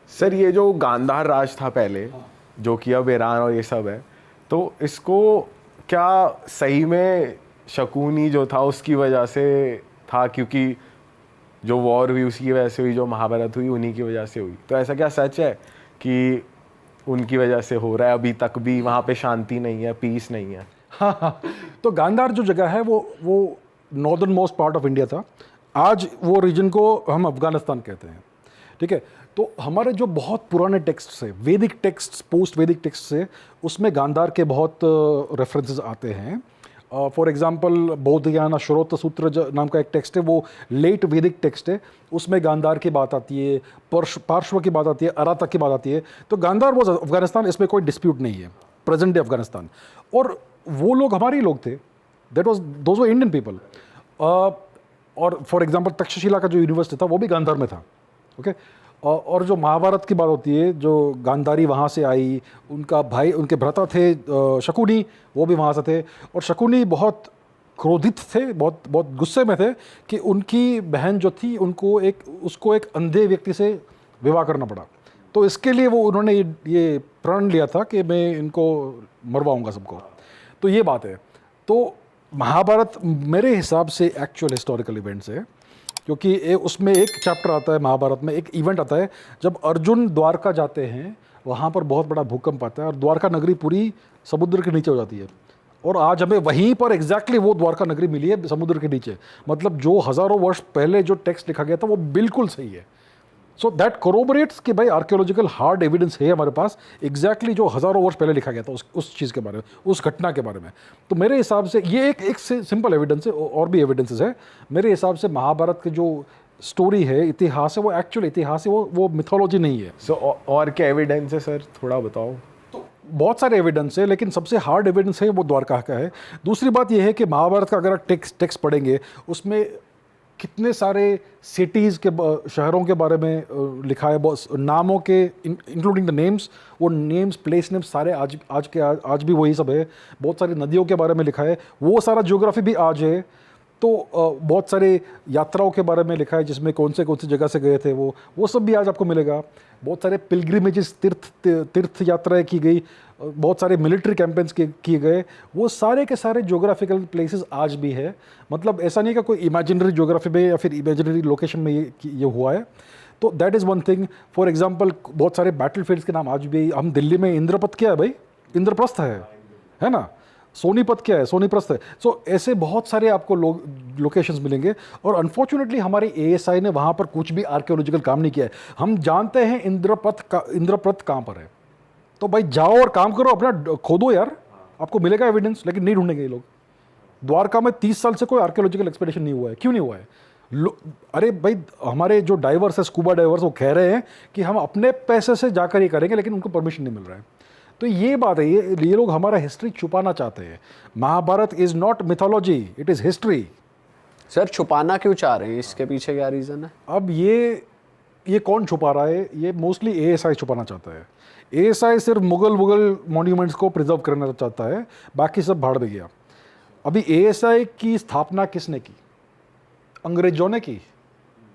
Sir ये जो गांधार राज था पहले, जो कि अब ईरान और ये सब है, तो इसको क्या सही में शकुनी जो था उसकी वजह से था, क्योंकि जो वॉर हुई उसकी वजह से हुई, जो महाभारत हुई उन्हीं की वजह से हुई, तो ऐसा क्या सच है कि उनकी वजह से हो रहा है, अभी तक भी वहाँ पे शांति नहीं है, पीस नहीं है? हाँ हाँ, तो गांधार जो जगह है वो northern most part of India था। आज वो रीजन को हम अफगानिस्तान कहते हैं, ठीक है। तो हमारे जो बहुत पुराने टेक्स्ट है, वैदिक टेक्स्ट, पोस्ट वैदिक टेक्स्ट है, उसमें गांधार के बहुत रेफरेंसेस आते हैं। फॉर एग्जांपल बौद्धयान श्रोत सूत्र नाम का एक टेक्स्ट है, वो लेट वैदिक टेक्स्ट है, उसमें गांधार की बात आती है, पार्श्व की बात आती है, अराता की बात आती है। तो गांधार वो अफगानिस्तान, इसमें कोई डिस्प्यूट नहीं है, प्रेजेंट डे अफगानिस्तान। और वो लोग हमारे ही लोग थे, दोज वर इंडियन पीपल। और फॉर एग्जांपल तक्षशिला का जो यूनिवर्सिटी था वो भी गांधार में था, ओके। और जो महाभारत की बात होती है, जो गांधारी वहाँ से आई, उनका भाई, उनके भ्राता थे शकुनी, वो भी वहाँ से थे। और शकुनी बहुत क्रोधित थे, बहुत बहुत गुस्से में थे कि उनकी बहन जो थी उसको एक अंधे व्यक्ति से विवाह करना पड़ा। तो इसके लिए वो उन्होंने ये प्रण लिया था कि मैं इनको मरवाऊंगा सबको। तो ये बात है। तो महाभारत मेरे हिसाब से एक्चुअल हिस्टोरिकल इवेंट्स है, क्योंकि उसमें एक चैप्टर आता है महाभारत में, एक इवेंट आता है जब अर्जुन द्वारका जाते हैं, वहाँ पर बहुत बड़ा भूकंप आता है और द्वारका नगरी पूरी समुद्र के नीचे हो जाती है। और आज हमें वहीं पर एग्जैक्टली वो द्वारका नगरी मिली है समुद्र के नीचे। मतलब जो हज़ारों वर्ष पहले जो टेक्स्ट लिखा गया था वो बिल्कुल सही है। सो दैट कोरोबरेट्स कि भाई आर्कियोलॉजिकल हार्ड एविडेंस है हमारे पास, एग्जैक्टली जो हज़ारों वर्ष पहले लिखा गया था उस चीज़ के बारे में, उस घटना के बारे में। तो मेरे हिसाब से ये एक सिंपल एविडेंस है, और भी एविडेंसेस है। मेरे हिसाब से महाभारत की जो स्टोरी है, इतिहास है, वो एक्चुअल इतिहास है, वो मिथोलॉजी नहीं है। सो और क्या एविडेंस है सर, थोड़ा बताओ। तो बहुत सारे एविडेंस है, लेकिन सबसे हार्ड एविडेंस है वो द्वारका का है। दूसरी बात यह है कि महाभारत का अगर आप टेक्स्ट पढ़ेंगे, उसमें कितने सारे सिटीज़ के, शहरों के बारे में लिखा है, नामों के, इंक्लूडिंग द नेम्स, वो नेम्स, प्लेस नेम्स सारे आज भी वही सब है। बहुत सारी नदियों के बारे में लिखा है, वो सारा ज्योग्राफी भी आज है। तो बहुत सारे यात्राओं के बारे में लिखा है, जिसमें कौन से जगह से गए थे वो सब भी आज आपको मिलेगा। बहुत सारे पिलग्रिमेजेस, तीर्थ यात्राएं की गई, बहुत सारे मिलिट्री कैंपेन्स किए गए, वो सारे के सारे ज्योग्राफिकल प्लेसेस आज भी है। मतलब ऐसा नहीं कि कोई इमेजिनरी ज्योग्राफी में या फिर इमेजिनरी लोकेशन में ये हुआ है। तो that is one thing. For example बहुत सारे बैटलफील्ड्स के नाम आज भी, हम दिल्ली में इंद्रपथ क्या है भाई, इंद्रप्रस्थ है ना, सोनीपत क्या है, सोनीप्रस्थ है। सो ऐसे बहुत सारे आपको लोकेशंस मिलेंगे। और अनफॉर्चुनेटली हमारी एएसआई ने वहाँ पर कुछ भी आर्कियोलॉजिकल काम नहीं किया है। हम जानते हैं इंद्रप्रस्थ कहाँ पर है, तो भाई जाओ और काम करो, अपना खोदो यार, आपको मिलेगा एविडेंस। लेकिन नहीं ढूंढेंगे ये लोग। द्वारका में 30 साल से कोई आर्कियोलॉजिकल एक्सपेडिशन नहीं हुआ है। क्यों नहीं हुआ है? अरे भाई, हमारे जो डाइवर्स है, स्कूबा डाइवर्स, वो कह रहे हैं कि हम अपने पैसे से जाकर ही करेंगे, लेकिन उनको परमिशन नहीं मिल रहा है। तो ये बात है, ये लोग हमारा हिस्ट्री छुपाना चाहते हैं। Mahabharata is not mythology, it is history. Sir छुपाना क्यों चाह रहे हैं, इसके पीछे क्या रीज़न है? अब ये कौन छुपा रहा है? ये मोस्टली एएसआई छुपाना चाहता है। एएसआई सिर्फ मुगल मॉन्यूमेंट्स को प्रिजर्व करना चाहता है, बाकी सब भाड़ में गया। अभी एएसआई की स्थापना किसने की? अंग्रेजों ने की।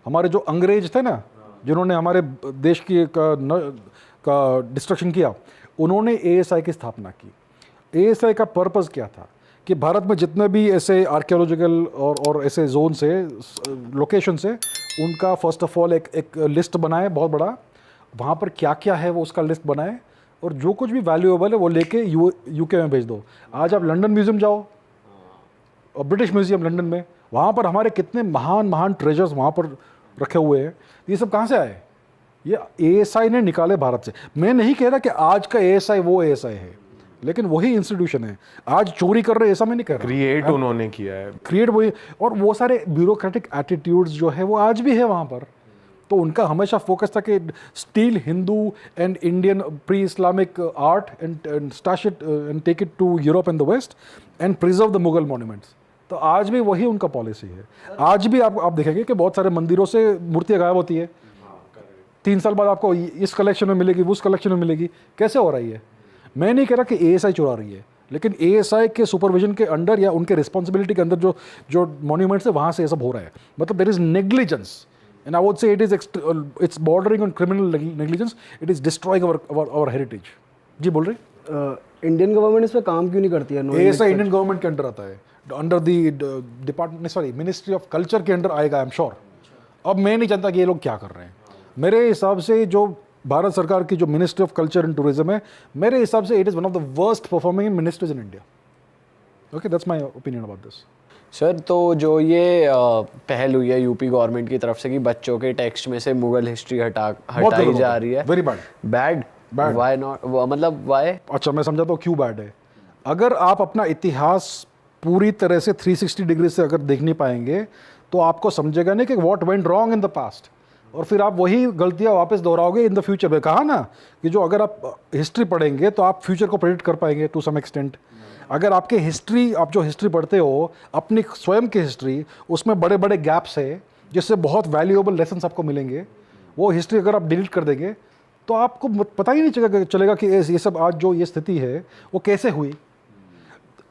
हमारे जो अंग्रेज थे ना, जिन्होंने हमारे देश की का डिस्ट्रक्शन किया, उन्होंने एएसआई की स्थापना की। एएसआई का पर्पस क्या था कि भारत में जितने भी ऐसे आर्कियोलॉजिकल और ऐसे जोन से, लोकेशन से, उनका फर्स्ट ऑफ ऑल एक लिस्ट बनाए बहुत बड़ा, वहाँ पर क्या क्या है वो उसका लिस्ट बनाए, और जो कुछ भी वैल्यूएबल है वो लेके यूके में भेज दो। आज आप लंदन म्यूजियम जाओ, और ब्रिटिश म्यूजियम लंदन में, वहाँ पर हमारे कितने महान ट्रेजर्स वहाँ पर रखे हुए हैं। ये सब कहाँ से आए? ये एएसआई ने निकाले भारत से। मैं नहीं कह रहा कि आज का एएसआई वो एएसआई है, लेकिन वही इंस्टीट्यूशन है। आज चोरी कर रहे, ऐसा मैं नहीं कह रहा। क्रिएट उन्होंने किया है, क्रिएट वही। और वो सारे ब्यूरोक्रेटिक एटीट्यूड्स जो है वो आज भी है वहाँ पर। तो उनका हमेशा फोकस था कि steal Hindu and Indian pre Islamic art and stash it and take it to Europe and the west and preserve the Mughal monuments. तो आज भी वही उनका पॉलिसी है। आज भी आप देखेंगे कि बहुत सारे मंदिरों से मूर्तियाँ गायब होती है। 3 साल बाद आपको इस कलेक्शन में मिलेगी, उस कलेक्शन में मिलेगी। कैसे हो रही है? मैं नहीं कह रहा कि एएसआई चुरा रही है, लेकिन एएसआई के सुपरविजन के अंडर या उनके रिस्पॉन्सिबिलिटी के अंदर जो मॉन्यूमेंट्स है, वहाँ से ये सब हो रहा है। मतलब there is negligence. And I would say it's bordering on criminal negligence. It is destroying our heritage. जी बोल रहे? इंडियन गवर्नमेंट इस पे काम क्यों नहीं करती है? ये ऐसा इंडियन गवर्नमेंट के अंडर आता है, under the department, sorry, ministry of culture के अंडर आएगा, आई एम श्योर। अब मैं नहीं जानता कि ये लोग क्या कर रहे हैं। मेरे हिसाब से जो भारत सरकार की जो ministry of culture and tourism है, मेरे हिसाब से it is one of the worst performing ministries in India. Okay, that's my opinion about this. Sir, तो जो ये पहल हुई है यूपी गवर्नमेंट की तरफ से कि बच्चों के टेक्स्ट में से मुगल हिस्ट्री हटाई जा रही है, very bad. Bad? Why not, मतलब व्हाई? अच्छा, मैं समझाता हूँ क्यों बैड है। अगर आप अपना इतिहास पूरी तरह से 360 डिग्री से अगर देख नहीं पाएंगे तो आपको समझेगा नहीं कि what went wrong in the past, और फिर आप वही गलतियां वापस दोहराओगे इन द फ्यूचर में। कहा ना कि जो अगर आप हिस्ट्री पढ़ेंगे तो आप फ्यूचर को प्रेडिक्ट कर पाएंगे टू सम एक्सटेंट। अगर आपके हिस्ट्री, आप जो हिस्ट्री पढ़ते हो अपनी स्वयं की हिस्ट्री, उसमें बड़े बड़े गैप्स है जिससे बहुत वैल्यूएबल लेसन्स आपको मिलेंगे, वो हिस्ट्री अगर आप डिलीट कर देंगे तो आपको पता ही नहीं चलेगा कि ये सब आज जो ये स्थिति है वो कैसे हुई।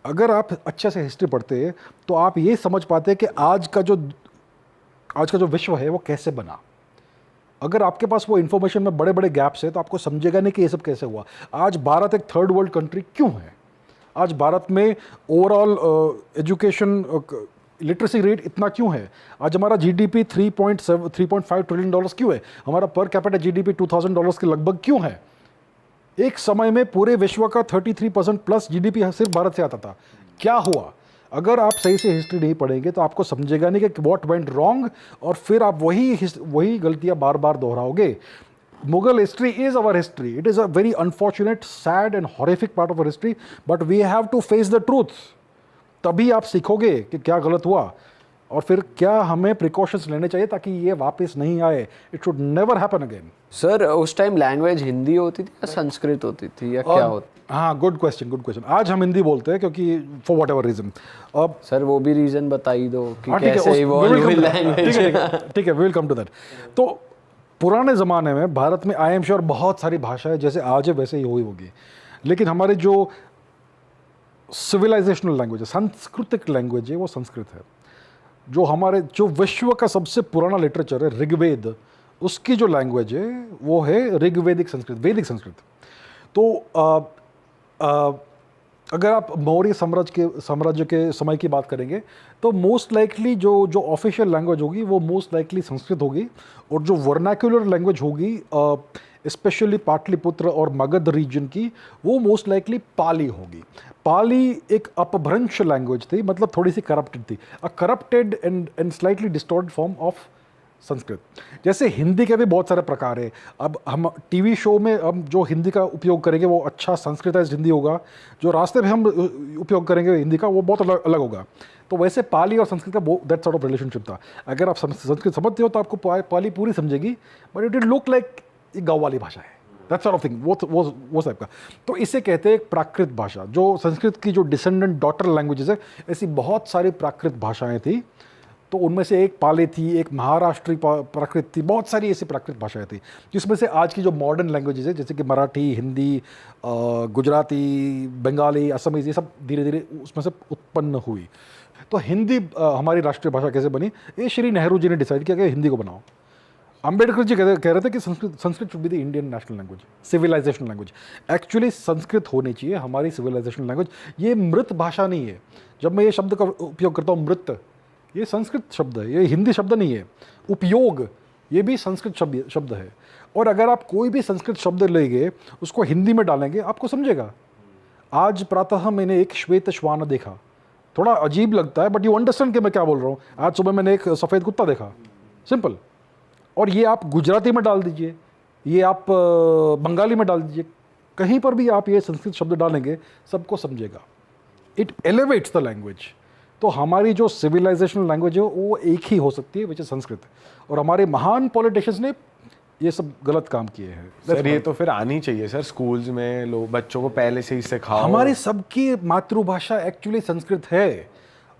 अगर आप अच्छे से हिस्ट्री पढ़ते तो आप ये समझ पाते कि आज का जो विश्व है वो कैसे बना। अगर आपके पास वो इन्फॉर्मेशन में बड़े बड़े गैप्स है तो आपको समझेगा नहीं कि ये सब कैसे हुआ। आज भारत एक थर्ड वर्ल्ड कंट्री क्यों है? आज भारत में ओवरऑल एजुकेशन लिटरेसी रेट इतना क्यों है? आज हमारा जीडीपी 3.5 ट्रिलियन डॉलर्स क्यों है? हमारा पर कैपिटा जीडीपी $2000 के लगभग क्यों है? एक समय में पूरे विश्व का 33% प्लस जीडीपी सिर्फ भारत से आता था। क्या हुआ? अगर आप सही से हिस्ट्री नहीं पढ़ेंगे तो आपको समझेगा नहीं कि व्हाट वेंट रॉन्ग, और फिर आप वही गलतियां बार बार दोहराओगे। Mughal history is our history. It is a very unfortunate, sad and horrific part of our history, but we have to face the truth. तभी आप सीखोगे कि क्या गलत हुआ और फिर क्या हमें प्रिकॉशंस लेने चाहिए ताकि ये वापस नहीं आए। It should never happen again. Sir, उस टाइम लैंग्वेज हिंदी होती थी या संस्कृत होती थी या क्या होती? हाँ, गुड क्वेश्चन। आज हम हिंदी बोलते हैं क्योंकि फॉर वॉट एवर रीजन। अब सर वो भी रीजन बता ही दो कि हाँ, ठीक है, कैसे इवॉल्व हुई लैंग्वेज। ठीक है, विल कम टू दैट। तो पुराने ज़माने में भारत में आई एम श्योर बहुत सारी भाषाएं जैसे आज है वैसे ही हुई होगी, लेकिन हमारे जो सिविलाइजेशनल लैंग्वेज है, सांस्कृतिक लैंग्वेज है, वो संस्कृत है। जो विश्व का सबसे पुराना लिटरेचर है ऋग्वेद, उसकी जो लैंग्वेज है वो है ऋग्वेदिक संस्कृत, वैदिक संस्कृत। तो अगर आप मौर्य साम्राज्य के समय की बात करेंगे तो मोस्ट लाइकली जो ऑफिशियल लैंग्वेज होगी वो मोस्ट लाइकली संस्कृत होगी, और जो वर्नाक्युलर लैंग्वेज होगी स्पेशली पाटलिपुत्र और मगध रीजन की, वो मोस्ट लाइकली पाली होगी। पाली एक अपभ्रंश लैंग्वेज थी, मतलब थोड़ी सी करप्टेड थी, a corrupted and slightly distorted form of Sanskrit. जैसे हिंदी के भी बहुत सारे प्रकार है। अब हम टीवी शो में हम जो हिंदी का उपयोग करेंगे वो अच्छा संस्कृताइज्ड हिंदी होगा, जो रास्ते में हम उपयोग करेंगे हिंदी का वो बहुत अलग होगा। तो वैसे पाली और संस्कृत का दैट सॉर्ट ऑफ रिलेशनशिप था। अगर आप संस्कृत समझते हो तो आपको पाली पूरी समझेगी, बट इट लुक लाइक एक गाँव वाली भाषा है, दैट सॉर्ट ऑफ थिंग, वो टाइप का। तो इसे कहते हैं प्राकृत भाषा। जो संस्कृत की जो डिसेंडेंट डॉटर लैंग्वेजेस है, ऐसी बहुत सारी प्राकृत भाषाएं थी। तो उनमें से एक पाली थी, एक महाराष्ट्री प्राकृत थी, बहुत सारी ऐसी प्राकृत भाषाएं थी, जिसमें से आज की जो मॉडर्न लैंग्वेजेस है जैसे कि मराठी, हिंदी, गुजराती, बंगाली, असमीज, ये सब धीरे धीरे उसमें से उत्पन्न हुई। तो हिंदी हमारी राष्ट्रीय भाषा कैसे बनी? ये श्री नेहरू जी ने डिसाइड किया कि हिंदी को बनाओ। अम्बेडकर जी कह रहे थे कि Sanskrit should be the Indian national language, civilisational language. Actually Sanskrit होनी चाहिए हमारी सिविलाइजेशनल लैंग्वेज। ये मृत भाषा नहीं है। जब मैं ये शब्द का उपयोग करता हूँ मृत, ये संस्कृत शब्द है, ये हिंदी शब्द नहीं है। उपयोग, ये भी संस्कृत शब्द है। और अगर आप कोई भी संस्कृत शब्द लेंगे उसको हिंदी में डालेंगे आपको समझेगा। आज प्रातः मैंने एक श्वेत श्वान देखा, थोड़ा अजीब लगता है बट यू अंडरस्टैंड कि मैं क्या बोल रहा हूँ। आज सुबह मैंने एक सफ़ेद कुत्ता देखा, सिंपल। और ये आप गुजराती में डाल दीजिए, ये आप बंगाली में डाल दीजिए, कहीं पर भी आप ये संस्कृत शब्द डालेंगे सबको समझेगा। It elevates the language. तो हमारी जो सिविलाइजेशनल लैंग्वेज है वो एक ही हो सकती है, विच इज संस्कृत। और हमारे महान पॉलिटिशियंस ने ये सब गलत काम किए हैं। सर ये तो फिर आनी चाहिए सर, स्कूल्स में लोग बच्चों को पहले से ही सिखाओ। हमारी सबकी मातृभाषा एक्चुअली संस्कृत है।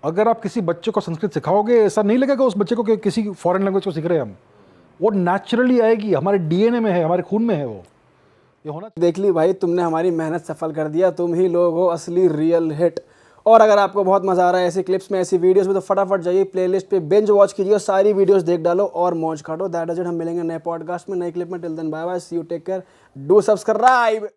अगर आप किसी बच्चे को संस्कृत सिखाओगे, ऐसा नहीं लगेगा उस बच्चे को कि किसी फॉरेन लैंग्वेज को सीख रहे हैं हम। वो नेचुरली आएगी, हमारे डीएनए में है, हमारे खून में है वो। ये होना। देख ली भाई, तुमने हमारी मेहनत सफल कर दिया। तुम ही लोग हो असली रियल हिट। और अगर आपको बहुत मजा आ रहा है ऐसी क्लिप्स में, ऐसी वीडियोस में, तो फटाफट जाइए प्लेलिस्ट पे बिंज वॉच कीजिए, सारी वीडियोस देख डालो और मौज काटो। That is it. हम मिलेंगे नए पॉडकास्ट में, नई क्लिप में। Till then bye bye, see you, take care, do subscribe.